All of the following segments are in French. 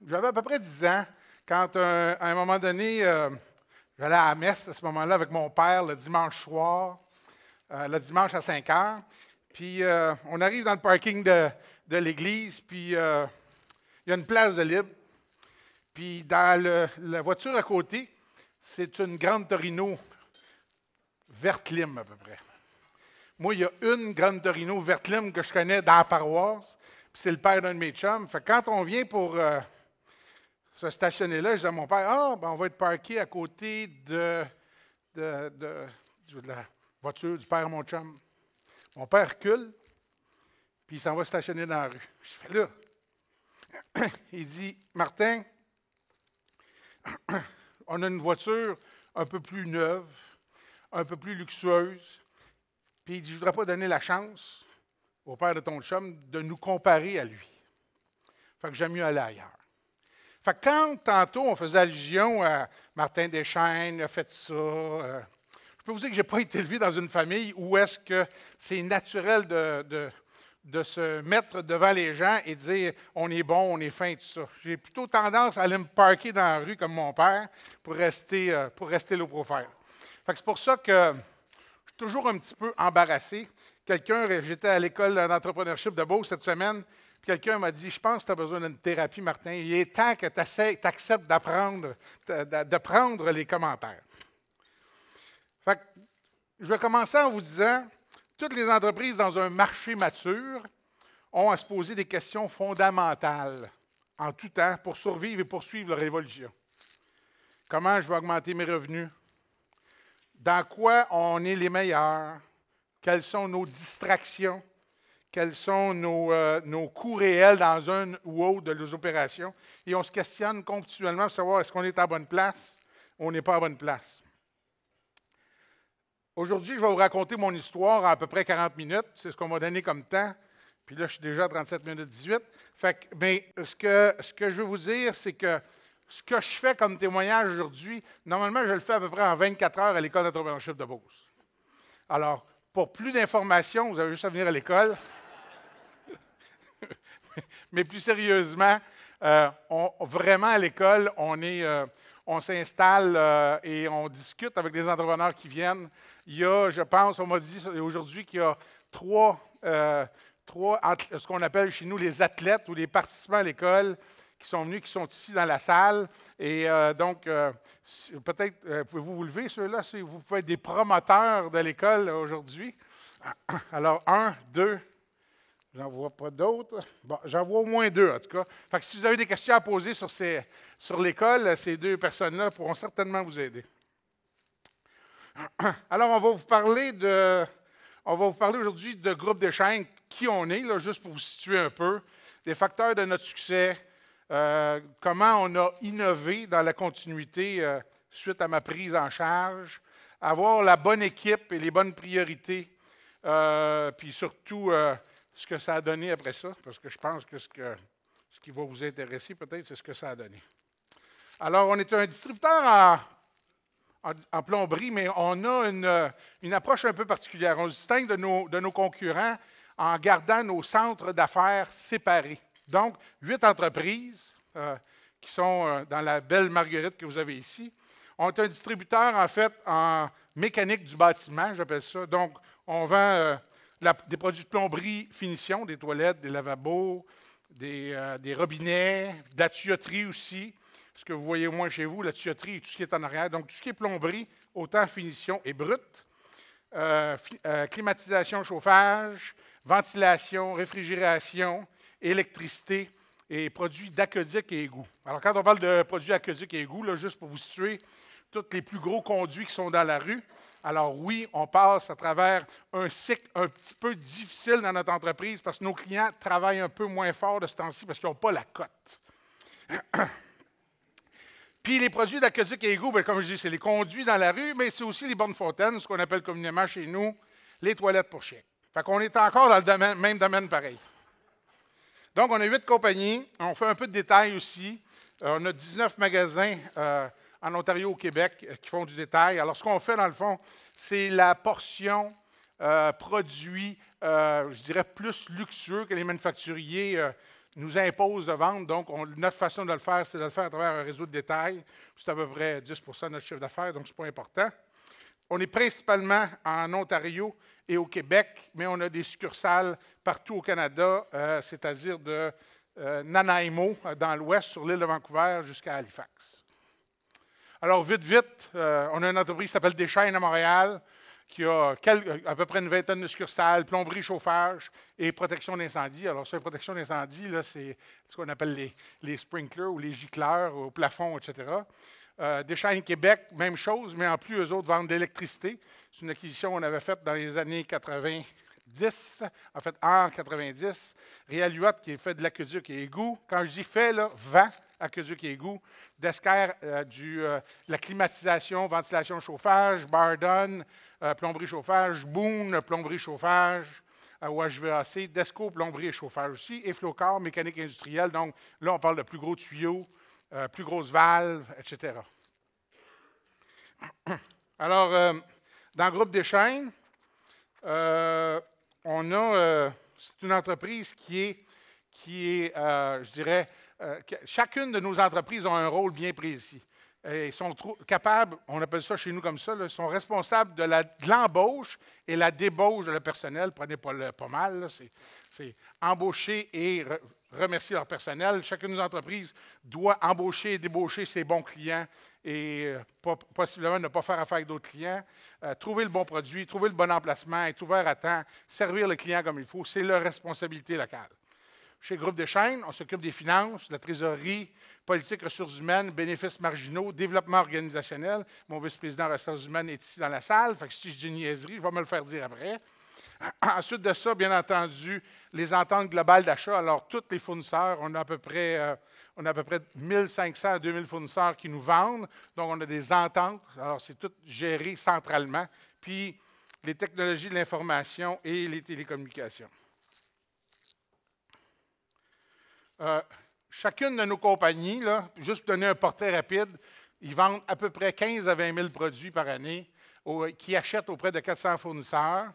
J'avais à peu près 10 ans quand, à un moment donné, j'allais à la messe à ce moment-là avec mon père le dimanche soir, le dimanche à 5 heures. Puis on arrive dans le parking de l'église, puis il y a une place de libre. Puis dans la voiture à côté, c'est une grande Torino verte lime à peu près. Moi, il y a une grande Torino verte lime que je connais dans la paroisse, puis c'est le père d'un de mes chums. Fait que quand on vient pour se stationner là, je dis à mon père, ben on va être parqué à côté de la voiture du père de mon chum. Mon père recule, puis il s'en va stationner dans la rue. Je fais là. Il dit, Martin, on a une voiture un peu plus neuve, un peu plus luxueuse. Puis il dit, je ne voudrais pas donner la chance au père de ton chum de nous comparer à lui. Fait que j'aime mieux aller ailleurs. Fait que quand tantôt on faisait allusion à Martin Deschaines, a fait ça, je peux vous dire que je n'ai pas été élevé dans une famille où est-ce que c'est naturel de se mettre devant les gens et dire on est bon, on est fin, tout ça. J'ai plutôt tendance à aller me parquer dans la rue comme mon père pour rester low profile. Fait que c'est pour ça que je suis toujours un petit peu embarrassé. J'étais à l'école d'entrepreneurship de Beauce cette semaine, puis quelqu'un m'a dit, je pense que tu as besoin d'une thérapie, Martin. Il est temps que tu acceptes de prendre les commentaires. Fait que je vais commencer en vous disant, toutes les entreprises dans un marché mature ont à se poser des questions fondamentales en tout temps pour survivre et poursuivre leur évolution. Comment je vais augmenter mes revenus? Dans quoi on est les meilleurs? Quelles sont nos distractions? Quels sont nos coûts réels dans une ou autre de nos opérations? Et on se questionne continuellement pour savoir est-ce qu'on est à la bonne place ou on n'est pas à la bonne place. Aujourd'hui, je vais vous raconter mon histoire en à peu près 40 minutes. C'est ce qu'on m'a donné comme temps. Puis là, je suis déjà à 37 minutes 18. Fait que, mais ce que je veux vous dire, c'est que ce que je fais comme témoignage aujourd'hui, normalement, je le fais à peu près en 24 heures à l'École d'entrepreneurship de Beauce. Alors, pour plus d'informations, vous avez juste à venir à l'école. Mais plus sérieusement, vraiment à l'école, on s'installe et on discute avec des entrepreneurs qui viennent. Il y a, je pense, on m'a dit aujourd'hui qu'il y a trois, ce qu'on appelle chez nous les athlètes ou les participants à l'école qui sont venus, qui sont ici dans la salle. Et donc, peut-être, pouvez-vous vous lever, ceux-là? Vous pouvez être des promoteurs de l'école aujourd'hui. Alors, 1, 2, j'en vois pas d'autres. Bon, j'en vois au moins 2, en tout cas. Fait que si vous avez des questions à poser sur l'école, ces 2 personnes-là pourront certainement vous aider. Alors, on va vous parler aujourd'hui de Groupe Deschaines, qui on est, là, juste pour vous situer un peu, des facteurs de notre succès, comment on a innové dans la continuité suite à ma prise en charge, avoir la bonne équipe et les bonnes priorités, puis surtout ce que ça a donné après ça, parce que je pense que ce qui va vous intéresser peut-être, c'est ce que ça a donné. Alors, on est un distributeur en plomberie, mais on a une approche un peu particulière. On se distingue de nos concurrents en gardant nos centres d'affaires séparés. Donc, 8 entreprises qui sont dans la belle marguerite que vous avez ici. On est un distributeur, en fait, en mécanique du bâtiment, j'appelle ça. Donc, on vend des produits de plomberie finition, des toilettes, des lavabos, des robinets, de la tuyauterie aussi. Ce que vous voyez au moins chez vous, la tuyauterie et tout ce qui est en arrière. Donc, tout ce qui est plomberie, autant finition et brut. Climatisation, chauffage, ventilation, réfrigération, électricité et produits d'aqueduc et égouts. Alors, quand on parle de produits aqueduc et égouts, là, juste pour vous situer, tous les plus gros conduits qui sont dans la rue. Alors oui, on passe à travers un cycle un petit peu difficile dans notre entreprise parce que nos clients travaillent un peu moins fort de ce temps-ci parce qu'ils n'ont pas la cote. Puis les produits d'aqueduc et égouts, bien, comme je dis, c'est les conduits dans la rue, mais c'est aussi les bornes fontaines, ce qu'on appelle communément chez nous les toilettes pour chiens. Fait qu'on est encore dans le même domaine pareil. Donc, on a 8 compagnies. On fait un peu de détail aussi. On a 19 magasins en Ontario, au Québec, qui font du détail. Alors, ce qu'on fait, dans le fond, c'est la portion produits, je dirais, plus luxueux que les manufacturiers nous impose de vendre. Donc, notre façon de le faire, c'est de le faire à travers un réseau de détail. C'est à peu près 10 de notre chiffre d'affaires, donc ce n'est pas important. On est principalement en Ontario et au Québec, mais on a des succursales partout au Canada, c'est-à-dire de Nanaimo, dans l'ouest, sur l'île de Vancouver, jusqu'à Halifax. Alors, vite, on a une entreprise qui s'appelle Deschaines à Montréal, qui a à peu près une vingtaine de succursales, plomberie, chauffage et protection d'incendie. Alors, ça, protection d'incendie, c'est ce qu'on appelle les sprinklers ou les gicleurs au plafond, etc. Deschaines Québec, même chose, mais en plus, eux autres vendent de l'électricité. C'est une acquisition qu'on avait faite dans les années 90, en fait, en 90. Réaluat, qui est fait de l'aqueduc et égout. Quand je dis fait, là, vent, aqueduc et égout. Descaire, la climatisation, ventilation, chauffage. Bardon, plomberie, chauffage. Boone, plomberie, chauffage. Au HVAC. Desco, plomberie et chauffage aussi. Et Flocor, mécanique industrielle. Donc, là, on parle de plus gros tuyaux, plus grosses valves, etc. Alors, dans le groupe Deschaines, on a, c'est une entreprise qui est je dirais, chacune de nos entreprises a un rôle bien précis. Ils sont capables, on appelle ça chez nous comme ça, ils sont responsables de l'embauche et la débauche de le personnel. Prenez pas mal, c'est embaucher et remercier leur personnel. Chacune de nos entreprises doit embaucher et débaucher ses bons clients et possiblement ne pas faire affaire avec d'autres clients. Trouver le bon produit, trouver le bon emplacement, être ouvert à temps, servir le client comme il faut, c'est leur responsabilité locale. Chez Groupe Deschaines, on s'occupe des finances, de la trésorerie, politique, ressources humaines, bénéfices marginaux, développement organisationnel. Mon vice-président ressources humaines est ici dans la salle, fait que si je dis une niaiserie, il va me le faire dire après. Ensuite de ça, bien entendu, les ententes globales d'achat. Alors, tous les fournisseurs, on a à peu près 1500 à 2000 fournisseurs qui nous vendent. Donc, on a des ententes. Alors, c'est tout géré centralement. Puis, les technologies de l'information et les télécommunications. Chacune de nos compagnies, là, juste pour donner un portrait rapide, ils vendent à peu près 15 à 20 000 produits par année qui achètent auprès de 400 fournisseurs.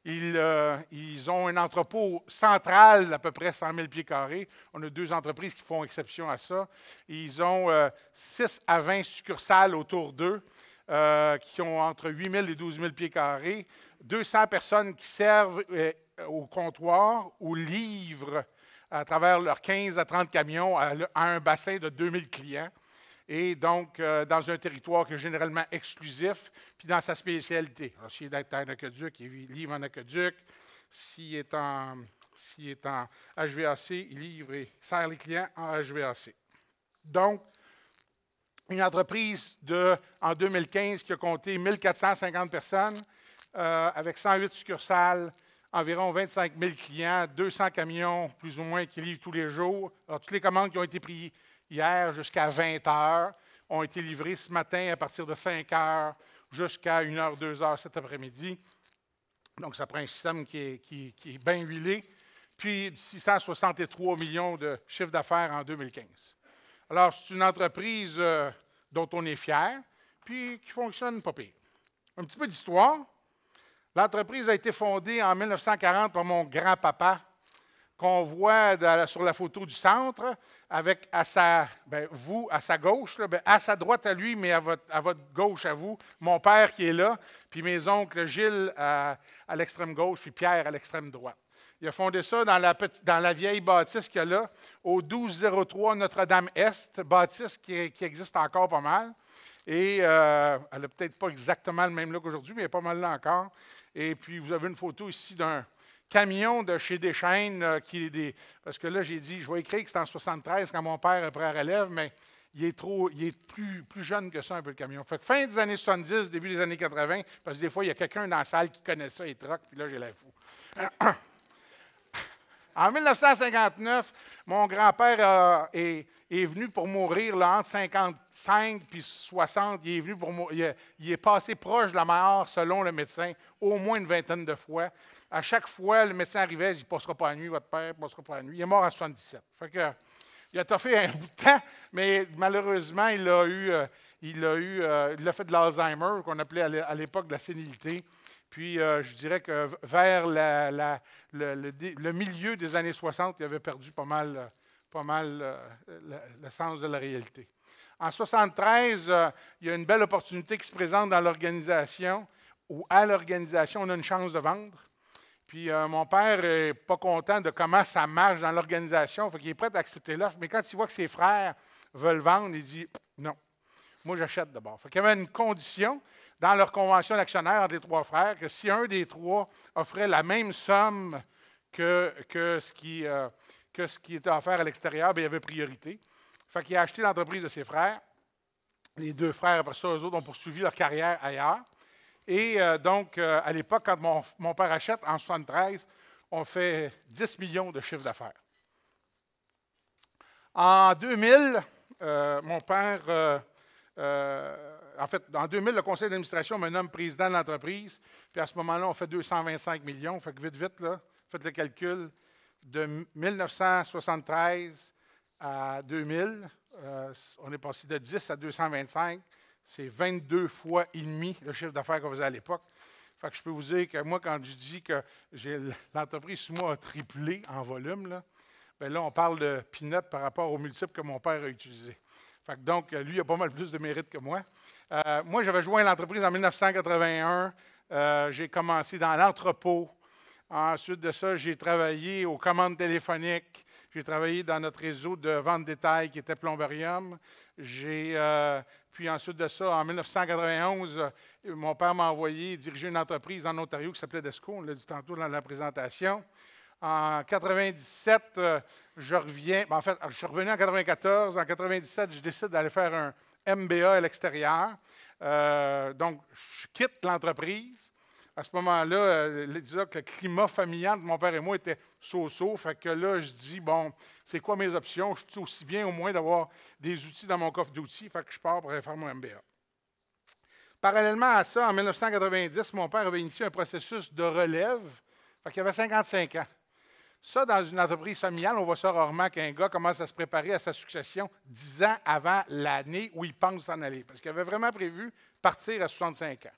Ils ont un entrepôt central d'à peu près 100 000 pieds carrés. On a 2 entreprises qui font exception à ça. Ils ont 6 à 20 succursales autour d'eux qui ont entre 8 000 et 12 000 pieds carrés. 200 personnes qui servent au comptoir ou livrent à travers leurs 15 à 30 camions à un bassin de 2000 clients. Et donc, dans un territoire qui est généralement exclusif, puis dans sa spécialité. Alors, s'il est en aqueduc, il livre en aqueduc. S'il est en HVAC, il livre et sert les clients en HVAC. Donc, une entreprise en 2015 qui a compté 1450 personnes, avec 108 succursales, environ 25 000 clients, 200 camions plus ou moins qui livrent tous les jours. Alors, toutes les commandes qui ont été prises hier jusqu'à 20 heures ont été livrées ce matin à partir de 5 heures jusqu'à 1 heure, 2 heures cet après-midi. Donc, ça prend un système qui est bien huilé. Puis, 663 millions de chiffre d'affaires en 2015. Alors, c'est une entreprise dont on est fier, puis qui fonctionne pas pire. Un petit peu d'histoire. L'entreprise a été fondée en 1940 par mon grand-papa, qu'on voit sur la photo du centre, avec vous à sa gauche, là, à sa droite à lui, mais à votre gauche à vous, mon père qui est là, puis mes oncles Gilles à l'extrême gauche, puis Pierre à l'extrême droite. Il a fondé ça dans la vieille bâtisse qu'il y a là, au 1203 Notre-Dame-Est, bâtisse qui existe encore pas mal. Et elle n'a peut-être pas exactement le même look aujourd'hui, mais elle est pas mal là encore. Et puis, vous avez une photo ici d'un camion de chez Deschaines, parce que là, j'ai dit, je vais écrire que c'est en 73 quand mon père a pris la relève, mais il est plus jeune que ça, un peu le camion. Fait que fin des années 70, début des années 80, parce que des fois, il y a quelqu'un dans la salle qui connaît ça et troque, puis là, j'ai la fou. En 1959, mon grand-père est venu pour mourir là, entre 55 et 60. Il est venu il est passé proche de la mort, selon le médecin, au moins une vingtaine de fois. À chaque fois, le médecin arrivait, il dit « passera pas la nuit, votre père, passera pas la nuit ». Il est mort à 77. Fait que, il a toffé un bout de temps, mais malheureusement, il a fait de l'Alzheimer, qu'on appelait à l'époque de la sénilité. Puis, je dirais que vers le milieu des années 60, il avait perdu pas mal pas mal le sens de la réalité. En 1973, il y a une belle opportunité qui se présente dans l'organisation, où à l'organisation, on a une chance de vendre. Puis mon père n'est pas content de comment ça marche dans l'organisation, fait qu'il est prêt à accepter l'offre, mais quand il voit que ses frères veulent vendre, il dit « Non, moi j'achète d'abord ». Fait qu'il y avait une condition dans leur convention d'actionnaire entre les trois frères que si un des trois offrait la même somme que ce qui était offert à l'extérieur, bien, il y avait priorité. Fait qu'il a acheté l'entreprise de ses frères. Les deux frères, après ça, eux autres, ont poursuivi leur carrière ailleurs. Et donc, à l'époque, quand mon père achète, en 1973, on fait 10 millions de chiffre d'affaires. En 2000, mon père, en fait, en 2000, le conseil d'administration me nomme président de l'entreprise. Puis à ce moment-là, on fait 225 millions. Fait que vite, vite, là, faites le calcul. De 1973 à 2000, on est passé de 10 à 225. C'est 22 fois et demi le chiffre d'affaires qu'on faisait à l'époque. Fait que je peux vous dire que moi, quand je dis que l'entreprise sous moi a triplé en volume, là, bien là, on parle de peanuts par rapport aux multiples que mon père a utilisés. Fait que donc, lui, il a pas mal plus de mérite que moi. Moi, j'avais joint l'entreprise en 1981. J'ai commencé dans l'entrepôt. Ensuite de ça, j'ai travaillé aux commandes téléphoniques. J'ai travaillé dans notre réseau de vente détail qui était Plombarium. Puis ensuite de ça, en 1991, mon père m'a envoyé diriger une entreprise en Ontario qui s'appelait Desco. On l'a dit tantôt dans la présentation. En 1997, je reviens. En fait, je suis revenu en 1994. En 1997, je décide d'aller faire un MBA à l'extérieur. Donc, je quitte l'entreprise. À ce moment-là, disons que le climat familial de mon père et moi était so-so. Fait que là, je dis, bon, c'est quoi mes options? Je suis aussi bien au moins d'avoir des outils dans mon coffre d'outils. Fait que je pars pour aller faire mon MBA. Parallèlement à ça, en 1990, mon père avait initié un processus de relève. Fait qu'il avait 55 ans. Ça, dans une entreprise familiale, on voit ça rarement qu'un gars commence à se préparer à sa succession 10 ans avant l'année où il pense s'en aller. Parce qu'il avait vraiment prévu partir à 65 ans.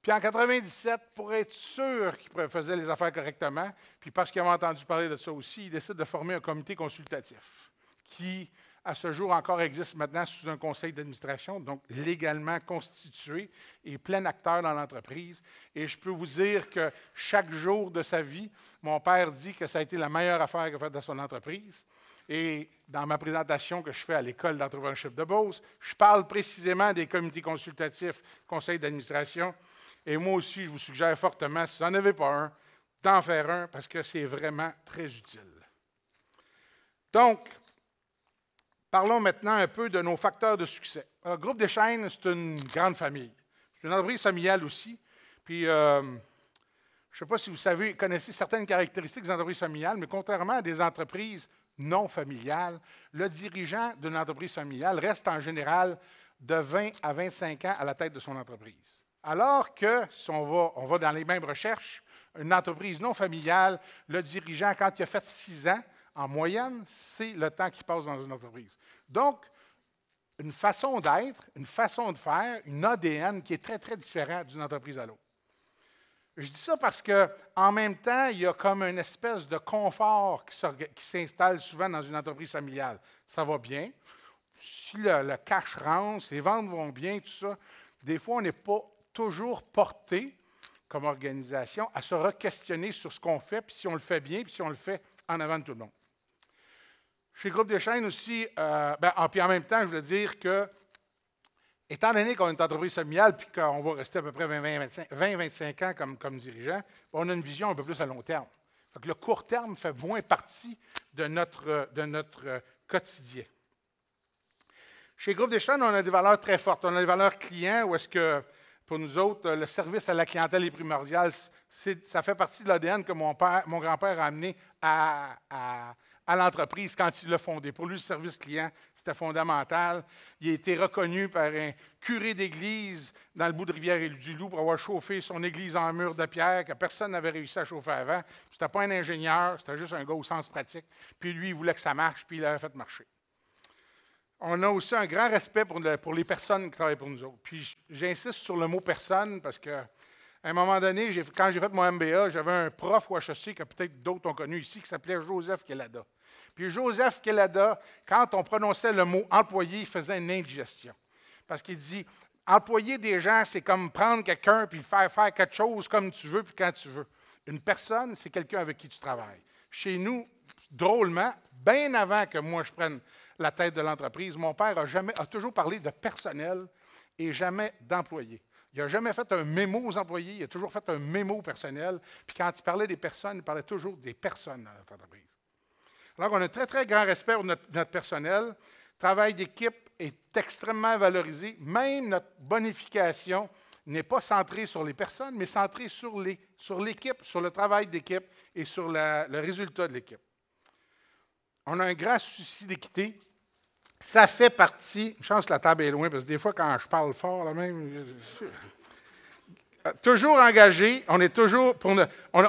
Puis en 1997, pour être sûr qu'il faisait les affaires correctement, puis parce qu'il avait entendu parler de ça aussi, il décide de former un comité consultatif qui, à ce jour, encore existe maintenant sous un conseil d'administration, donc légalement constitué et plein acteur dans l'entreprise. Et je peux vous dire que chaque jour de sa vie, mon père dit que ça a été la meilleure affaire qu'il a faite dans son entreprise. Et dans ma présentation que je fais à l'école d'entrepreneurship de Beauce, je parle précisément des comités consultatifs, conseil d'administration. Et moi aussi, je vous suggère fortement, si vous n'en avez pas un, d'en faire un parce que c'est vraiment très utile. Donc, parlons maintenant un peu de nos facteurs de succès. Le Groupe Deschaines, c'est une grande famille. C'est une entreprise familiale aussi. Puis, je ne sais pas si vous connaissez certaines caractéristiques des entreprises familiales, mais contrairement à des entreprises non familiales, le dirigeant d'une entreprise familiale reste en général de 20 à 25 ans à la tête de son entreprise. Alors que, si on va dans les mêmes recherches, une entreprise non familiale, le dirigeant, quand il a fait 6 ans, en moyenne, c'est le temps qu'il passe dans une entreprise. Donc, une façon d'être, une façon de faire, une ADN qui est très, très différente d'une entreprise à l'autre. Je dis ça parce qu'en même temps, il y a comme une espèce de confort qui s'installe souvent dans une entreprise familiale. Ça va bien. Si le cash rentre, les ventes vont bien, tout ça, des fois, on n'est pas toujours porté, comme organisation, à se re-questionner sur ce qu'on fait, puis si on le fait bien, puis si on le fait en avant de tout le monde. Chez Groupe Deschaines aussi, puis en même temps, je voulais dire que, étant donné qu'on est une entreprise familiale, puis qu'on va rester à peu près 20-25 ans comme dirigeant, on a une vision un peu plus à long terme. Fait que le court terme fait moins partie de notre quotidien. Chez Groupe Deschaines, on a des valeurs très fortes. On a des valeurs clients, où est-ce que, pour nous autres, le service à la clientèle est primordial. Ça fait partie de l'ADN que mon grand-père a amené à l'entreprise quand il l'a fondé. Pour lui, le service client, c'était fondamental. Il a été reconnu par un curé d'église dans le bout de Rivière-du-Loup pour avoir chauffé son église en mur de pierre que personne n'avait réussi à chauffer avant. Ce n'était pas un ingénieur, c'était juste un gars au sens pratique. Puis lui, il voulait que ça marche, puis il l'avait fait marcher. On a aussi un grand respect pour les personnes qui travaillent pour nous autres. Puis j'insiste sur le mot « personne » parce que À un moment donné, quand j'ai fait mon MBA, j'avais un prof au HEC que peut-être d'autres ont connu ici, qui s'appelait Joseph Kelada. Puis Joseph Kelada, quand on prononçait le mot employé, il faisait une indigestion. Parce qu'il dit, employer des gens, c'est comme prendre quelqu'un puis faire quelque chose comme tu veux puis quand tu veux. Une personne, c'est quelqu'un avec qui tu travailles. Chez nous, drôlement, bien avant que moi je prenne la tête de l'entreprise, mon père a toujours parlé de personnel et jamais d'employés. Il n'a jamais fait un mémo aux employés, il a toujours fait un mémo personnel. Puis quand il parlait des personnes, il parlait toujours des personnes dans notre entreprise. Alors, on a un très, très grand respect pour notre personnel. Le travail d'équipe est extrêmement valorisé. Même notre bonification n'est pas centrée sur les personnes, mais centrée sur l'équipe, sur le travail d'équipe et sur le résultat de l'équipe. On a un grand souci d'équité. Ça fait partie, je pense que la table est loin, parce que des fois, quand je parle fort, là même, toujours engagé, on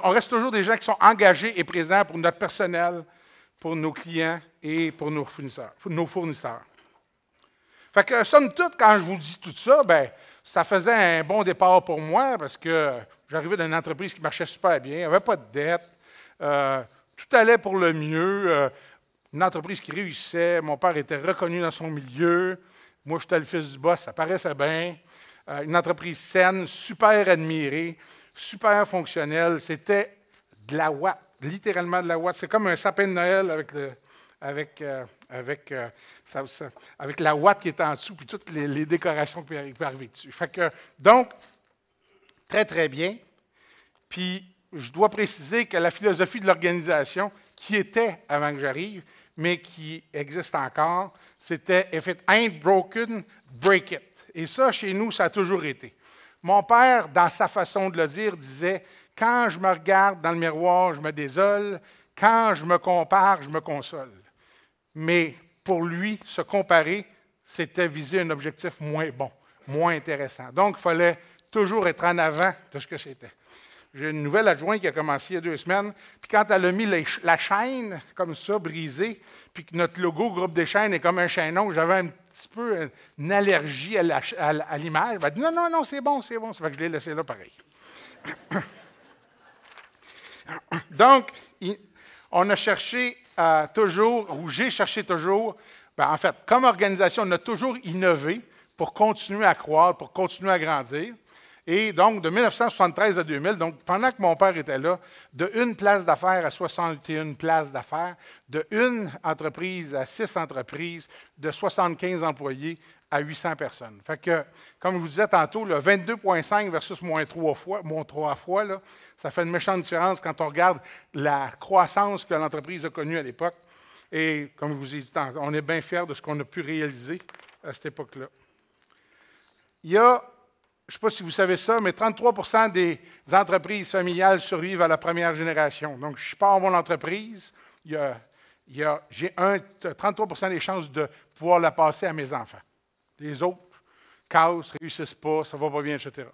reste toujours des gens qui sont engagés et présents pour notre personnel, pour nos clients et pour nos fournisseurs. Fait que, somme toute, quand je vous dis tout ça, bien, ça faisait un bon départ pour moi parce que j'arrivais d'une entreprise qui marchait super bien, il n'y avait pas de dette, tout allait pour le mieux, une entreprise qui réussissait, mon père était reconnu dans son milieu, moi j'étais le fils du boss, ça paraissait bien, une entreprise saine, super admirée, super fonctionnelle, c'était de la ouate. Littéralement de la ouate. C'est comme un sapin de Noël avec la ouate qui est en dessous, puis toutes les décorations qui peuvent arriver dessus. Fait que, donc, très, très bien. Puis, je dois préciser que la philosophie de l'organisation, qui était avant que j'arrive, mais qui existe encore, c'était « If it ain't broken, break it ». Et ça, chez nous, ça a toujours été. Mon père, dans sa façon de le dire, disait « Quand je me regarde dans le miroir, je me désole. Quand je me compare, je me console. » Mais pour lui, se comparer, c'était viser un objectif moins bon, moins intéressant. Donc, il fallait toujours être en avant de ce que c'était. J'ai une nouvelle adjointe qui a commencé il y a 2 semaines, puis quand elle a mis la chaîne comme ça, brisée, puis que notre logo Groupe des chaînes est comme un chaînon, j'avais un petit peu une allergie à l'image. Elle m'a dit « Non, c'est bon. » Ça fait que je l'ai laissé là pareil. Donc, on a cherché toujours, ou j'ai cherché toujours, en fait, comme organisation, on a toujours innové pour continuer à croître, pour continuer à grandir. Et donc, de 1973 à 2000, donc pendant que mon père était là, de 1 place d'affaires à 61 places d'affaires, de 1 entreprise à 6 entreprises, de 75 employés à 800 personnes. Fait que, comme je vous disais tantôt, 22,5 versus moins 3 fois, là, ça fait une méchante différence quand on regarde la croissance que l'entreprise a connue à l'époque. Et comme je vous ai dit tantôt, on est bien fiers de ce qu'on a pu réaliser à cette époque-là. Il y a, je ne sais pas si vous savez ça, mais 33 des entreprises familiales survivent à la première génération. Donc, je pars mon entreprise, j'ai 33 des chances de pouvoir la passer à mes enfants. Les autres cassent, ne réussissent pas, ça ne va pas bien, etc.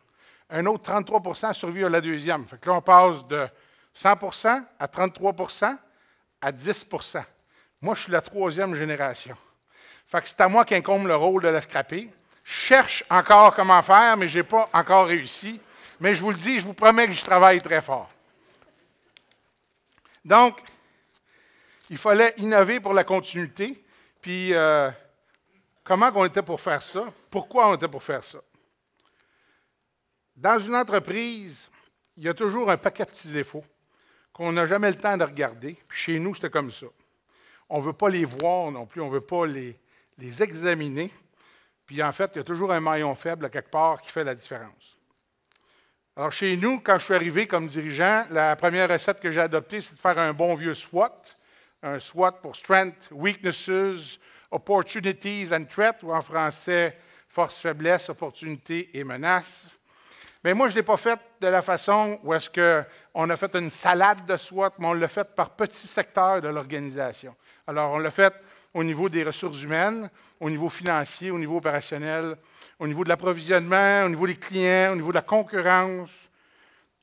Un autre 33 survivent à la deuxième. Fait que là, on passe de 100 à 33 à 10 Moi, je suis la 3e génération. Fait que c'est à moi qu'incombe le rôle de la scraper. Je cherche encore comment faire, mais je n'ai pas encore réussi. Mais je vous le dis, je vous promets que je travaille très fort. Donc, il fallait innover pour la continuité. Puis, comment on était pour faire ça? Pourquoi on était pour faire ça? Dans une entreprise, il y a toujours un paquet de petits défauts qu'on n'a jamais le temps de regarder. Puis chez nous, c'était comme ça. On ne veut pas les voir non plus, on ne veut pas les examiner. Puis en fait, il y a toujours un maillon faible à quelque part qui fait la différence. Alors chez nous, quand je suis arrivé comme dirigeant, la première recette que j'ai adoptée, c'est de faire un bon vieux SWOT. Un SWOT pour Strengths, Weaknesses, Opportunities and Threats, ou en français, Force, Faiblesse, Opportunités et Menaces. Mais moi, je ne l'ai pas fait de la façon où est-ce qu'on a fait une salade de SWOT, mais on l'a fait par petits secteurs de l'organisation. Alors, on l'a fait au niveau des ressources humaines, au niveau financier, au niveau opérationnel, au niveau de l'approvisionnement, au niveau des clients, au niveau de la concurrence.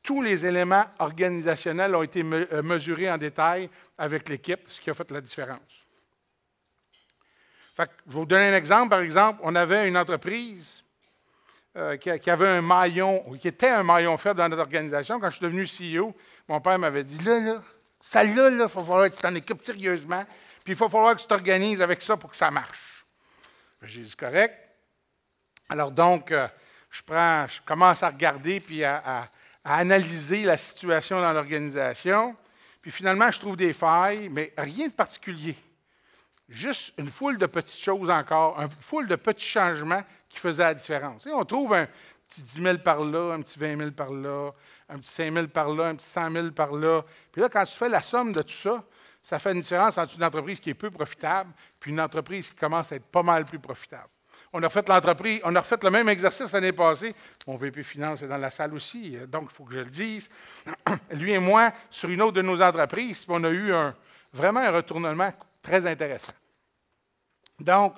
Tous les éléments organisationnels ont été mesurés en détail avec l'équipe, ce qui a fait la différence. Fait que, je vais vous donner un exemple. Par exemple, on avait une entreprise qui avait un maillon, qui était un maillon faible dans notre organisation. Quand je suis devenu CEO, mon père m'avait dit, là, celle-là, il va falloir que tu t'en occupes sérieusement, puis il va falloir que tu t'organises avec ça pour que ça marche. J'ai dit, correct. Alors donc, je commence à regarder puis à analyser la situation dans l'organisation. Puis finalement, je trouve des failles, mais rien de particulier. Juste une foule de petites choses encore, une foule de petits changements qui faisaient la différence. Et on trouve un petit 10 000 par là, un petit 20 000 par là, un petit 5 000 par là, un petit 100 000 par là. Puis là, quand tu fais la somme de tout ça, ça fait une différence entre une entreprise qui est peu profitable puis une entreprise qui commence à être pas mal plus profitable. On a refait le même exercice l'année passée. Mon VP Finance est dans la salle aussi, donc il faut que je le dise. Lui et moi, sur une autre de nos entreprises, on a eu vraiment un retournement très intéressant. Donc,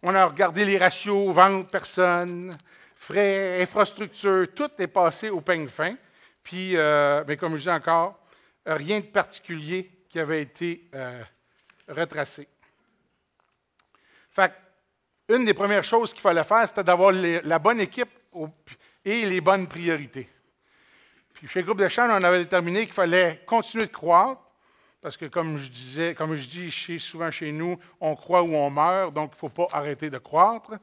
on a regardé les ratios, vente, personnes, frais, infrastructure, tout est passé au peigne fin. Puis, mais comme je dis encore, rien de particulier qui avait été retracé. Fait une des premières choses qu'il fallait faire, c'était d'avoir la bonne équipe et les bonnes priorités. Puis chez Groupe Deschamps, on avait déterminé qu'il fallait continuer de croître, parce que comme je dis souvent chez nous, on croît ou on meurt, donc il ne faut pas arrêter de croître.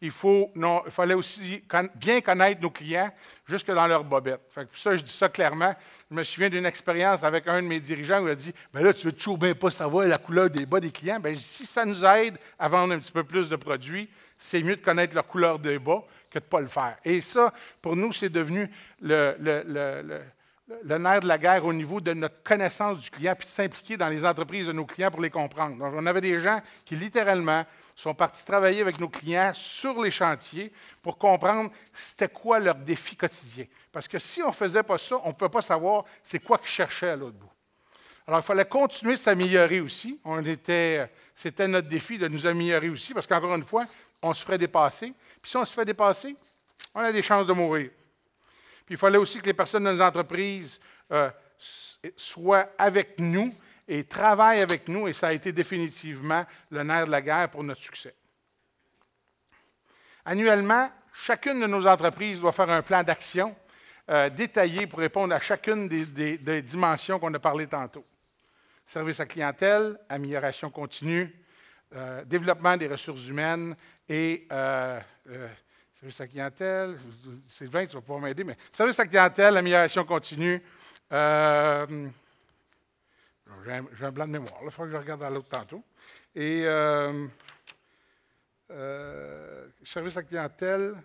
Il fallait aussi bien connaître nos clients jusque dans leur bobette. Fait que ça, je dis ça clairement. Je me souviens d'une expérience avec un de mes dirigeants où il a dit « Bien là, tu veux toujours bien pas savoir la couleur des bas des clients. » Bien, si ça nous aide à vendre un petit peu plus de produits, c'est mieux de connaître leur couleur des bas que de ne pas le faire. Et ça, pour nous, c'est devenu le nerf de la guerre au niveau de notre connaissance du client puis de s'impliquer dans les entreprises de nos clients pour les comprendre. Donc, on avait des gens qui, littéralement, sont partis travailler avec nos clients sur les chantiers pour comprendre c'était quoi leur défi quotidien. Parce que si on ne faisait pas ça, on ne pouvait pas savoir c'est quoi qu'ils cherchaient à l'autre bout. Alors, il fallait continuer de s'améliorer aussi. C'était notre défi de nous améliorer aussi, parce qu'encore une fois, on se ferait dépasser. Puis si on se fait dépasser, on a des chances de mourir. Puis il fallait aussi que les personnes de nos entreprises soient avec nous et travaillent avec nous, et ça a été définitivement le nerf de la guerre pour notre succès. Annuellement, chacune de nos entreprises doit faire un plan d'action détaillé pour répondre à chacune des dimensions qu'on a parlé tantôt. Service à clientèle, amélioration continue, développement des ressources humaines et service à clientèle, Sylvain, tu vas pouvoir m'aider, mais service à clientèle, amélioration continue. J'ai un blanc de mémoire, il faut que je regarde dans l'autre tantôt. Et service à clientèle,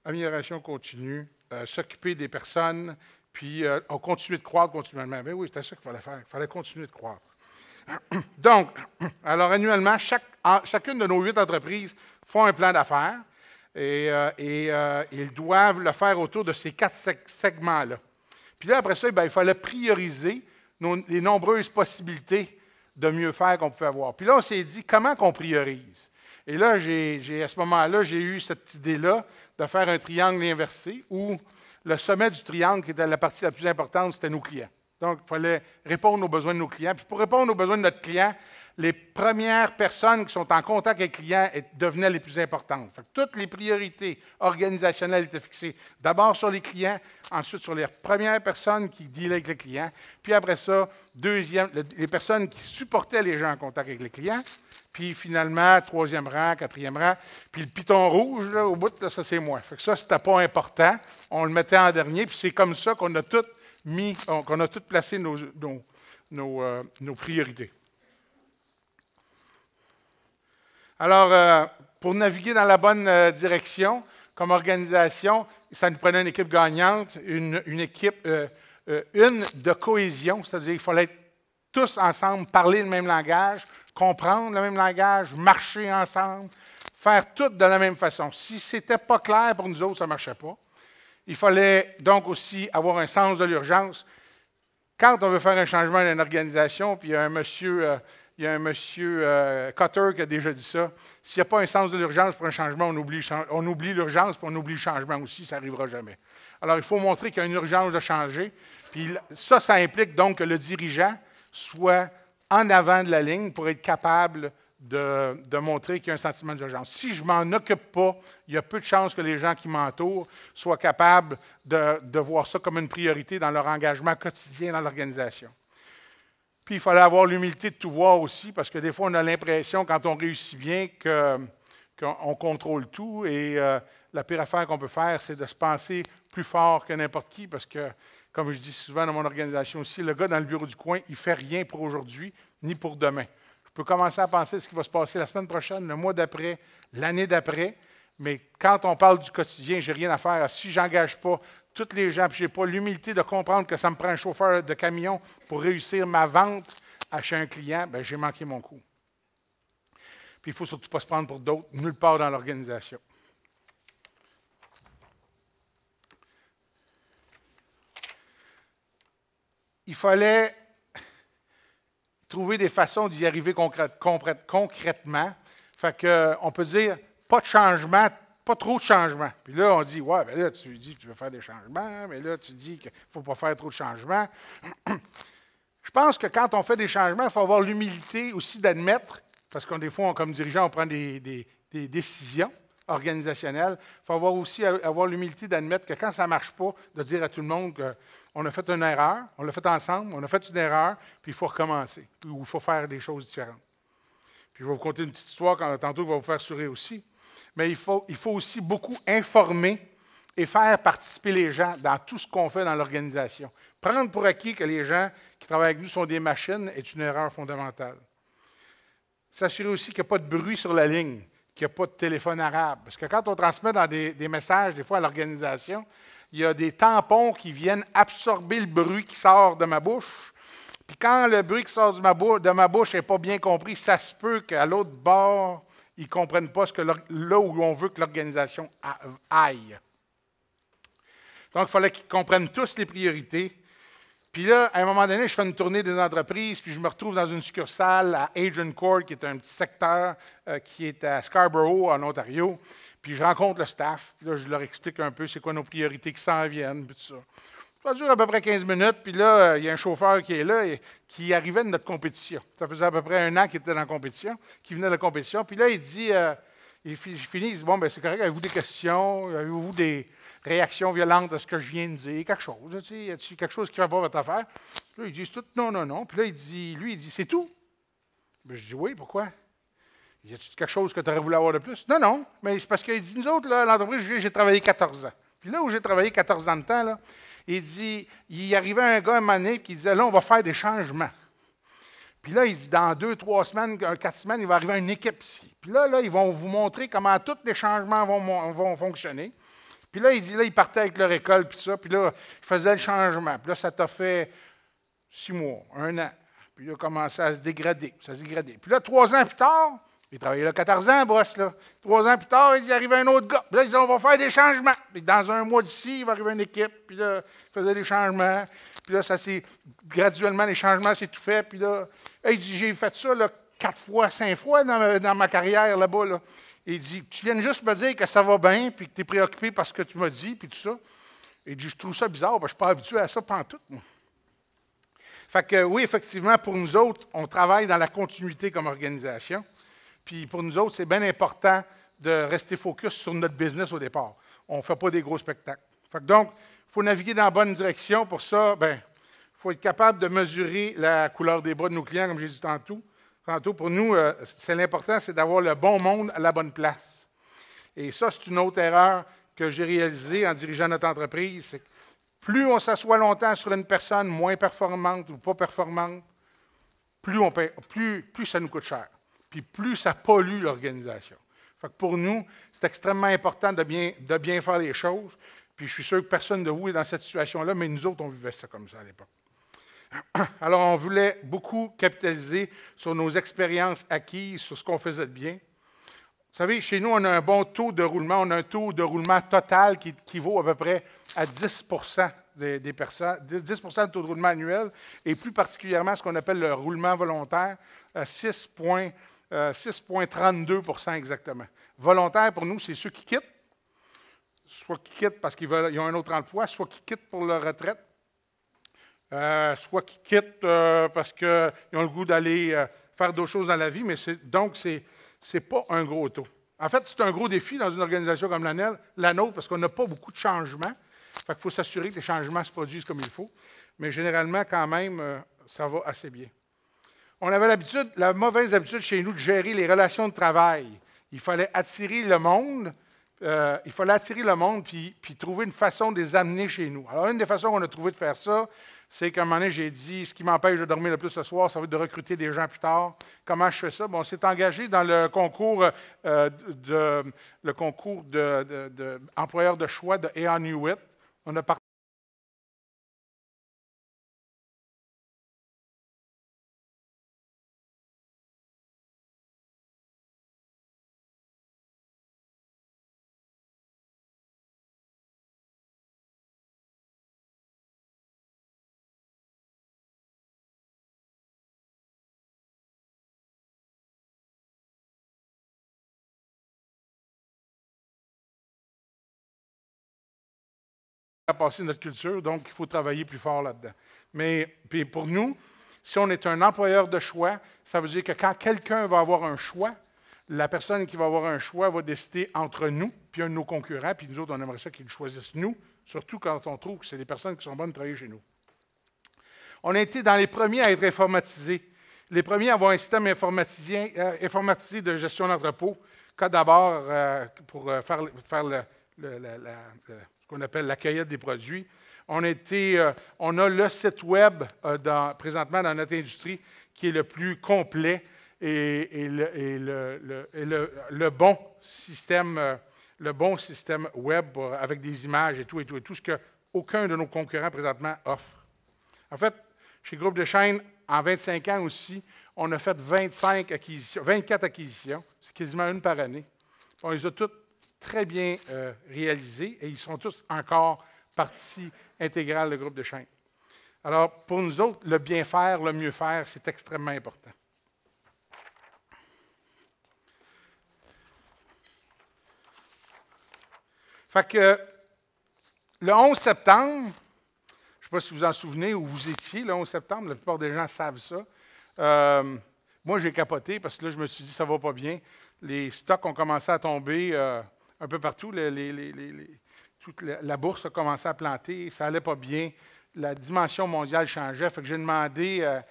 amélioration continue, s'occuper des personnes, puis on continue de croître continuellement. Mais oui, c'était ça qu'il fallait faire. Il fallait continuer de croître. Donc, alors annuellement, chacune de nos 8 entreprises font un plan d'affaires et ils doivent le faire autour de ces 4 segments-là. Puis là, après ça, il fallait prioriser les nombreuses possibilités de mieux faire qu'on pouvait avoir. Puis là, on s'est dit, comment qu'on priorise? Et là, à ce moment-là, j'ai eu cette idée-là de faire un triangle inversé où le sommet du triangle, qui était la partie la plus importante, c'était nos clients. Donc, il fallait répondre aux besoins de nos clients. Puis pour répondre aux besoins de notre client, les premières personnes qui sont en contact avec les clients devenaient les plus importantes. Fait que toutes les priorités organisationnelles étaient fixées d'abord sur les clients, ensuite sur les premières personnes qui dealaient avec les clients, puis après ça, les personnes qui supportaient les gens en contact avec les clients, puis finalement, 3e rang, 4e rang, puis le piton rouge, là, au bout, là, ça c'est moi. Fait que ça, c'était pas important. On le mettait en dernier, puis c'est comme ça qu'on a tout placé nos priorités. Alors, pour naviguer dans la bonne direction, comme organisation, ça nous prenait une équipe gagnante, une équipe de cohésion, c'est-à-dire qu'il fallait être tous ensemble, parler le même langage, comprendre le même langage, marcher ensemble, faire tout de la même façon. Si ce n'était pas clair pour nous autres, ça ne marchait pas. Il fallait donc aussi avoir un sens de l'urgence. Quand on veut faire un changement dans une organisation, puis il y a un monsieur Cotter qui a déjà dit ça, s'il n'y a pas un sens de l'urgence pour un changement, on oublie l'urgence, puis on oublie le changement aussi, ça n'arrivera jamais. Alors, il faut montrer qu'il y a une urgence de changer, puis ça implique donc que le dirigeant soit en avant de la ligne pour être capable de montrer qu'il y a un sentiment d'urgence. Si je ne m'en occupe pas, il y a peu de chances que les gens qui m'entourent soient capables de voir ça comme une priorité dans leur engagement quotidien dans l'organisation. Puis, il fallait avoir l'humilité de tout voir aussi, parce que des fois, on a l'impression, quand on réussit bien, qu'on contrôle tout. Et la pire affaire qu'on peut faire, c'est de se penser plus fort que n'importe qui, parce que, comme je dis souvent dans mon organisation aussi, le gars dans le bureau du coin, il ne fait rien pour aujourd'hui, ni pour demain. Je peux commencer à penser ce qui va se passer la semaine prochaine, le mois d'après, l'année d'après, mais quand on parle du quotidien, je n'ai rien à faire. Si je n'engage pas tous les gens, puis je n'ai pas l'humilité de comprendre que ça me prend un chauffeur de camion pour réussir ma vente chez un client, bien, j'ai manqué mon coup. Puis il ne faut surtout pas se prendre pour d'autres, nulle part dans l'organisation. Il fallait trouver des façons d'y arriver concrètement. Fait que, on peut dire, pas de changement, pas trop de changement. Puis là, on dit, ouais, bien là, tu dis que tu veux faire des changements, mais là, tu dis qu'il ne faut pas faire trop de changements. Je pense que quand on fait des changements, il faut avoir l'humilité aussi d'admettre, parce que des fois, comme dirigeant, on prend des décisions organisationnelles. Il faut aussi avoir l'humilité d'admettre que quand ça ne marche pas, de dire à tout le monde qu'on a fait une erreur, on l'a fait ensemble, on a fait une erreur, puis il faut recommencer, ou il faut faire des choses différentes. Puis je vais vous conter une petite histoire tantôt qui va vous faire sourire aussi. Mais il faut aussi beaucoup informer et faire participer les gens dans tout ce qu'on fait dans l'organisation. Prendre pour acquis que les gens qui travaillent avec nous sont des machines est une erreur fondamentale. S'assurer aussi qu'il n'y a pas de bruit sur la ligne, qu'il n'y a pas de téléphone arabe. Parce que quand on transmet dans des messages, des fois à l'organisation, il y a des tampons qui viennent absorber le bruit qui sort de ma bouche. Puis quand le bruit qui sort de ma bouche n'est pas bien compris, ça se peut qu'à l'autre bord, ils ne comprennent pas là où on veut que l'organisation aille. Donc, il fallait qu'ils comprennent tous les priorités. Puis là, à un moment donné, je fais une tournée des entreprises, puis je me retrouve dans une succursale à Agincourt, qui est un petit secteur qui est à Scarborough, en Ontario. Puis je rencontre le staff, puis là, je leur explique un peu c'est quoi nos priorités qui s'en viennent, puis tout ça. Ça dure à peu près 15 minutes, puis là, il y a un chauffeur qui est là, et qui arrivait de notre compétition. Ça faisait à peu près 1 an qu'il était dans la compétition, qu'il venait de la compétition. Puis là, il dit, il finit, il dit, bon, bien, c'est correct, avez-vous des questions? Avez-vous des réactions violentes à ce que je viens de dire? Quelque chose, tu sais, y a-t-il quelque chose qui ne fait pas votre affaire? Puis là, ils disent tout, non, non, non. Puis là, il dit, c'est tout? Bien, je dis, oui, pourquoi? Y a-t-il quelque chose que tu aurais voulu avoir de plus? Non, non, mais c'est parce qu'il dit, nous autres, là, l'entreprise, j'ai travaillé 14 ans. Puis là où j'ai travaillé 14 ans de temps, là, il dit, il arrivait un gars un moment donné qui disait, là, on va faire des changements. Puis là, il dit, dans 2, 3 semaines, 4 semaines, il va arriver une équipe ici. Puis là, ils vont vous montrer comment tous les changements vont fonctionner. Puis là, il dit, là, ils partaient avec leur école, puis ça. Puis là, ils faisaient le changement. Puis là, ça t'a fait 6 mois, 1 an. Puis là, il a commencé à se dégrader. Ça se dégradait. Puis là, 3 ans plus tard, il travaillait là 14 ans, boss, là. 3 ans plus tard, il arrivait un autre gars. Puis là, ils disaient, on va faire des changements. Puis dans 1 mois d'ici, il va arriver une équipe. Puis là, il faisait des changements. Puis là, ça s'est graduellement, les changements, c'est tout fait. Puis là, il dit, j'ai fait ça là, 4 fois, 5 fois dans ma carrière là-bas. Là. Il dit, tu viens juste me dire que ça va bien, puis que tu es préoccupé par ce que tu m'as dit, puis tout ça. Il dit, je trouve ça bizarre, parce que je ne suis pas habitué à ça pantoute, moi. Fait que oui, effectivement, pour nous autres, on travaille dans la continuité comme organisation. Puis pour nous autres, c'est bien important de rester focus sur notre business au départ. On ne fait pas des gros spectacles. Fait que donc, il faut naviguer dans la bonne direction. Pour ça, il faut être capable de mesurer la couleur des bras de nos clients, comme j'ai dit tantôt. Pour nous, c'est l'important, c'est d'avoir le bon monde à la bonne place. Et ça, c'est une autre erreur que j'ai réalisée en dirigeant notre entreprise. C'est que plus on s'assoit longtemps sur une personne moins performante ou pas performante, plus ça nous coûte cher. Puis plus ça pollue l'organisation. Fait que pour nous, c'est extrêmement important de bien faire les choses. Puis je suis sûr que personne de vous est dans cette situation-là, mais nous autres, on vivait ça comme ça à l'époque. Alors, on voulait beaucoup capitaliser sur nos expériences acquises, sur ce qu'on faisait de bien. Vous savez, chez nous, on a un bon taux de roulement. On a un taux de roulement total qui vaut à peu près à 10 des personnes, 10 de taux de roulement annuel, et plus particulièrement ce qu'on appelle le roulement volontaire, 6,32 exactement. Volontaire, pour nous, c'est ceux qui quittent, soit qui quittent parce qu'ils ont un autre emploi, soit qui quittent pour leur retraite, soit qui quittent parce qu'ils ont le goût d'aller faire d'autres choses dans la vie, mais donc ce n'est pas un gros taux. En fait, c'est un gros défi dans une organisation comme la nôtre, parce qu'on n'a pas beaucoup de changements. Fait qu'il faut s'assurer que les changements se produisent comme il faut. Mais généralement, quand même, ça va assez bien. On avait la mauvaise habitude chez nous de gérer les relations de travail. Il fallait attirer le monde, puis trouver une façon de les amener chez nous. Alors, une des façons qu'on a trouvé de faire ça, c'est qu'à un moment donné, j'ai dit, ce qui m'empêche de dormir le plus ce soir, ça va être de recruter des gens plus tard. Comment je fais ça? Bon, on s'est engagé dans le concours d'employeur de choix de Aon Hewitt. On a passer notre culture, donc il faut travailler plus fort là-dedans. Mais puis pour nous, si on est un employeur de choix, ça veut dire que quand quelqu'un va avoir un choix, la personne qui va avoir un choix va décider entre nous puis un de nos concurrents, puis nous autres, on aimerait ça qu'ils choisissent nous, surtout quand on trouve que c'est des personnes qui sont bonnes de travailler chez nous. On a été dans les premiers à être informatisés. Les premiers à avoir un système informatisé de gestion d'entrepôt, cas d'abord pour faire ce qu'on appelle la cueillette des produits. On a le site web présentement dans notre industrie qui est le plus complet et le bon système web avec des images et tout ce qu'aucun de nos concurrents présentement offre. En fait, chez Groupe Deschaines, en 25 ans aussi, on a fait 24 acquisitions, c'est quasiment une par année. On les a toutes très bien réalisées et ils sont tous encore partie intégrale du Groupe Deschaines. Alors, pour nous autres, le bien faire, le mieux faire, c'est extrêmement important. Fait que le 11 septembre, je ne sais pas si vous en souvenez ou vous étiez le 11 septembre, la plupart des gens savent ça. Moi, j'ai capoté parce que là, je me suis dit, ça ne va pas bien. Les stocks ont commencé à tomber un peu partout. Toute la bourse a commencé à planter. Ça n'allait pas bien. La dimension mondiale changeait. Fait que j'ai demandé.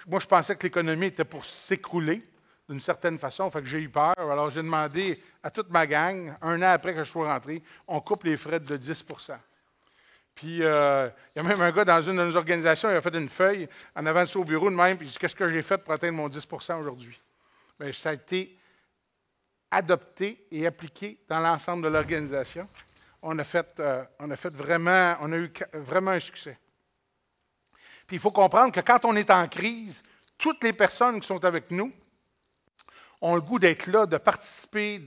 Moi, je pensais que l'économie était pour s'écrouler d'une certaine façon. Fait que j'ai eu peur. Alors, j'ai demandé à toute ma gang, un an après que je sois rentré, on coupe les frais de 10 %. Puis, il y a même un gars dans une de nos organisations, il a fait une feuille en avant de ça au bureau de même, puis il dit, qu'est-ce que j'ai fait pour atteindre mon 10 % aujourd'hui? Bien, ça a été adopté et appliqué dans l'ensemble de l'organisation. On a eu vraiment un succès. Puis, il faut comprendre que quand on est en crise, toutes les personnes qui sont avec nous ont le goût d'être là, de participer,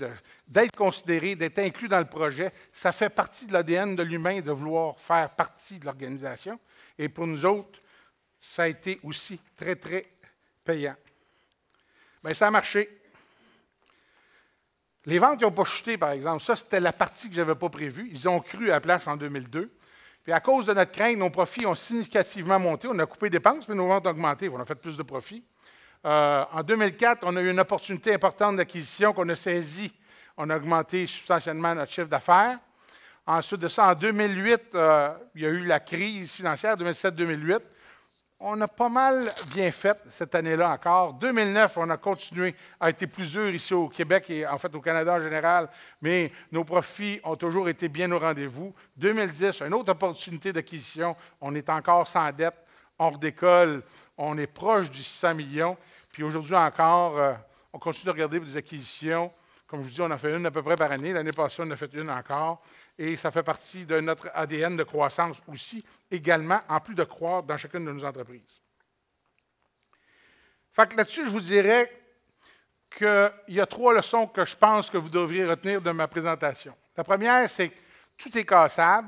d'être considérés, d'être inclus dans le projet. Ça fait partie de l'ADN de l'humain de vouloir faire partie de l'organisation. Et pour nous autres, ça a été aussi très, très payant. Bien, ça a marché. Les ventes n'ont pas chuté, par exemple. Ça, c'était la partie que je n'avais pas prévue. Ils ont cru à la place en 2002. Puis à cause de notre crainte, nos profits ont significativement monté. On a coupé des dépenses, mais nos ventes ont augmenté. On a fait plus de profits. En 2004, on a eu une opportunité importante d'acquisition qu'on a saisie. On a augmenté substantiellement notre chiffre d'affaires. Ensuite de ça, en 2008, il y a eu la crise financière, 2007-2008. On a pas mal bien fait cette année-là encore. 2009, on a continué à être plus dur ici au Québec et en fait au Canada en général, mais nos profits ont toujours été bien au rendez-vous. 2010, une autre opportunité d'acquisition. On est encore sans dette, hors d'école. On est proche du 600 millions. Puis aujourd'hui encore, on continue de regarder pour des acquisitions. Comme je vous dis, on en fait une à peu près par année. L'année passée, on en a fait une encore. Et ça fait partie de notre ADN de croissance aussi, également, en plus de croître dans chacune de nos entreprises. Fait que là-dessus, je vous dirais qu'il y a 3 leçons que je pense que vous devriez retenir de ma présentation. La première, c'est que tout est cassable.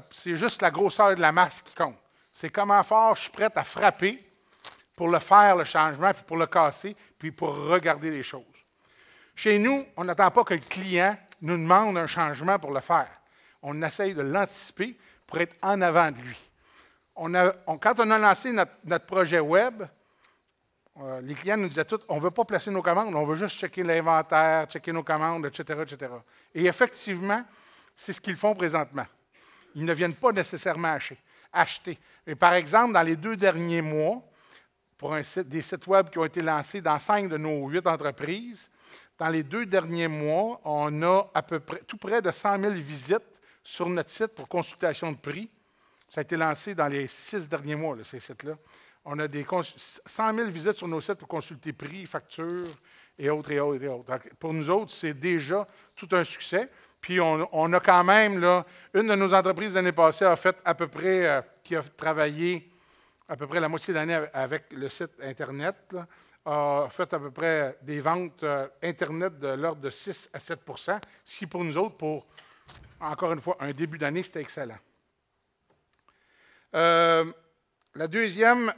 C'est juste la grosseur de la masse qui compte. C'est comment fort je suis prêt à frapper pour le faire, le changement, puis pour le casser, puis pour regarder les choses. Chez nous, on n'attend pas que le client nous demande un changement pour le faire. On essaye de l'anticiper pour être en avant de lui. Quand on a lancé notre projet web, les clients nous disaient tous, on ne veut pas placer nos commandes, on veut juste checker l'inventaire, checker nos commandes, etc., etc. Et effectivement, c'est ce qu'ils font présentement. Ils ne viennent pas nécessairement acheter. Et par exemple, dans les 2 derniers mois, pour des sites web qui ont été lancés dans 5 de nos 8 entreprises, dans les 2 derniers mois, on a à peu près tout près de 100 000 visites sur notre site pour consultation de prix. Ça a été lancé dans les 6 derniers mois, là, ces sites-là. On a 100 000 visites sur nos sites pour consulter prix, factures et autres, et autres, et autres. Donc, pour nous autres, c'est déjà tout un succès. Puis on a quand même, là, une de nos entreprises l'année passée a fait à peu près, qui a travaillé à peu près la moitié de l'année avec le site Internet, là, a fait à peu près des ventes Internet de l'ordre de 6 à 7 %, ce qui pour nous autres, pour, encore une fois, un début d'année, c'était excellent. La deuxième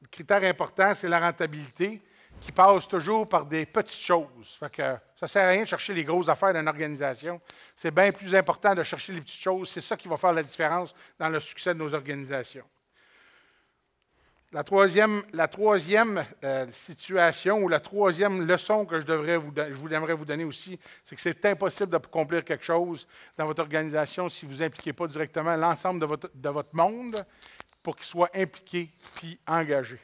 critère important, c'est la rentabilité, qui passe toujours par des petites choses. Fait que ça ne sert à rien de chercher les grosses affaires d'une organisation. C'est bien plus important de chercher les petites choses. C'est ça qui va faire la différence dans le succès de nos organisations. La troisième situation ou la troisième leçon que j'aimerais vous donner aussi, c'est que c'est impossible d'accomplir quelque chose dans votre organisation si vous n'impliquez pas directement l'ensemble de votre monde pour qu'il soit impliqué puis engagé.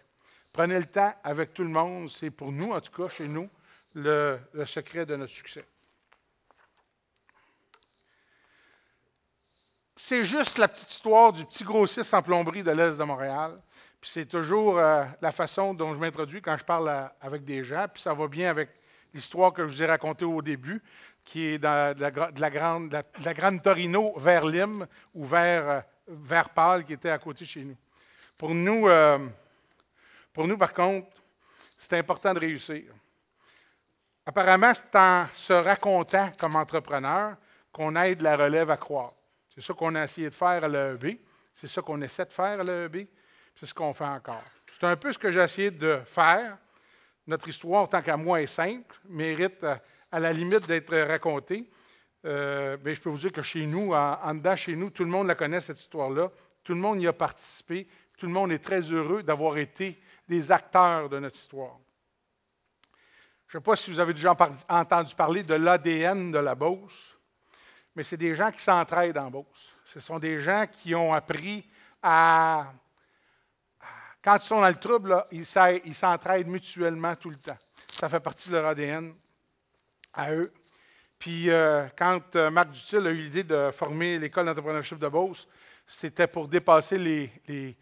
Prenez le temps avec tout le monde. C'est pour nous, en tout cas, chez nous, le secret de notre succès. C'est juste la petite histoire du petit grossiste en plomberie de l'Est de Montréal. Puis c'est toujours la façon dont je m'introduis quand je parle avec des gens. Puis ça va bien avec l'histoire que je vous ai racontée au début, qui est de la grande Torino vers Lime ou vers Pâle, qui était à côté de chez nous. Pour nous, par contre, c'est important de réussir. Apparemment, c'est en se racontant comme entrepreneur qu'on aide la relève à croître. C'est ça qu'on a essayé de faire à l'AEB. C'est ça qu'on essaie de faire à l'AEB. C'est ce qu'on fait encore. C'est un peu ce que j'ai essayé de faire. Notre histoire, tant qu'à moi, est simple, mérite à la limite d'être racontée. Mais je peux vous dire que chez nous, en dedans, chez nous, tout le monde la connaît, cette histoire-là. Tout le monde y a participé. Tout le monde est très heureux d'avoir été des acteurs de notre histoire. Je ne sais pas si vous avez déjà entendu parler de l'ADN de la Beauce, mais c'est des gens qui s'entraident en Beauce. Ce sont des gens qui ont appris à... Quand ils sont dans le trouble, là, ils s'entraident mutuellement tout le temps. Ça fait partie de leur ADN à eux. Puis quand Marc Dutil a eu l'idée de former l'École d'entrepreneurship de Beauce, c'était pour dépasser les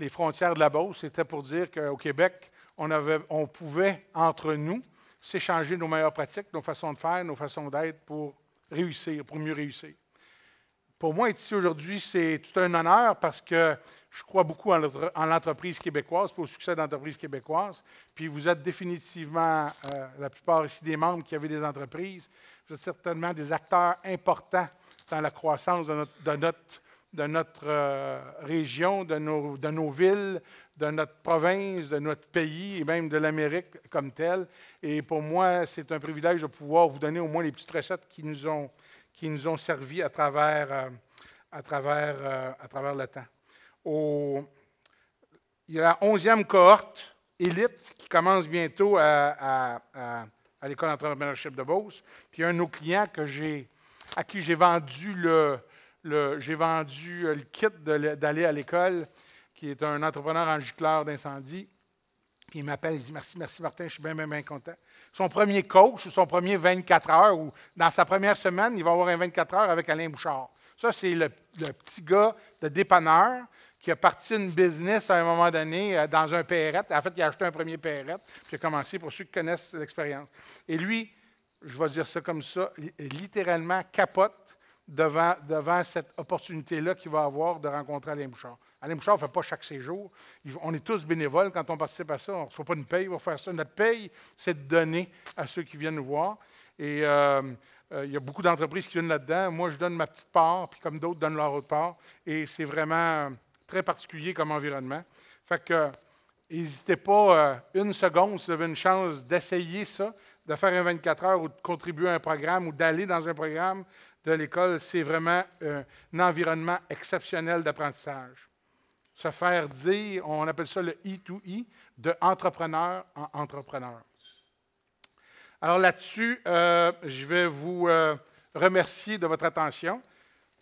frontières de la Beauce. C'était pour dire qu'au Québec, on pouvait, entre nous, s'échanger nos meilleures pratiques, nos façons de faire, nos façons d'être pour réussir, pour mieux réussir. Pour moi, être ici aujourd'hui, c'est tout un honneur parce que je crois beaucoup en l'entreprise québécoise, pour le succès de l'entreprise québécoise. Puis vous êtes définitivement, la plupart ici des membres qui avaient des entreprises, vous êtes certainement des acteurs importants dans la croissance de notre région, de nos villes, de notre province, de notre pays et même de l'Amérique comme telle. Et pour moi, c'est un privilège de pouvoir vous donner au moins les petites recettes qui nous ont servi à travers le temps. Il y a la 11e cohorte élite qui commence bientôt à l'École d'entrepreneurship de Beauce. Puis il y a un de nos clients à qui j'ai vendu le kit d'aller à l'école, qui est un entrepreneur en gicleur d'incendie. Puis il m'appelle, il dit « Merci Martin, je suis bien, bien, bien content. » Son premier coach ou son premier 24 heures, ou dans sa première semaine, il va avoir un 24 heures avec Alain Bouchard. Ça, c'est le petit gars de dépanneur qui a parti une business à un moment donné dans un PRET. En fait, il a acheté un premier PRET, puis il a commencé, pour ceux qui connaissent l'expérience. Et lui, je vais dire ça comme ça, littéralement capote devant cette opportunité-là qu'il va avoir de rencontrer Alain Bouchard. Alain Bouchard ne fait pas chaque séjour. On est tous bénévoles quand on participe à ça. On ne reçoit pas une paye pour faire ça. Notre paye, c'est de donner à ceux qui viennent nous voir. Et il y a beaucoup d'entreprises qui viennent là-dedans. Moi, je donne ma petite part, puis comme d'autres donnent leur autre part. Et c'est vraiment très particulier comme environnement. Fait que, n'hésitez pas une seconde, si vous avez une chance d'essayer ça, de faire un 24 heures ou de contribuer à un programme ou d'aller dans un programme de l'école. C'est vraiment un environnement exceptionnel d'apprentissage. se faire dire, on appelle ça le E2E, de entrepreneur en entrepreneur. Alors là-dessus, je vais vous remercier de votre attention.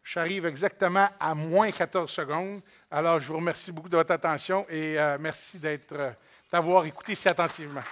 J'arrive exactement à moins 14 secondes. Alors, je vous remercie beaucoup de votre attention et merci d'avoir écouté si attentivement.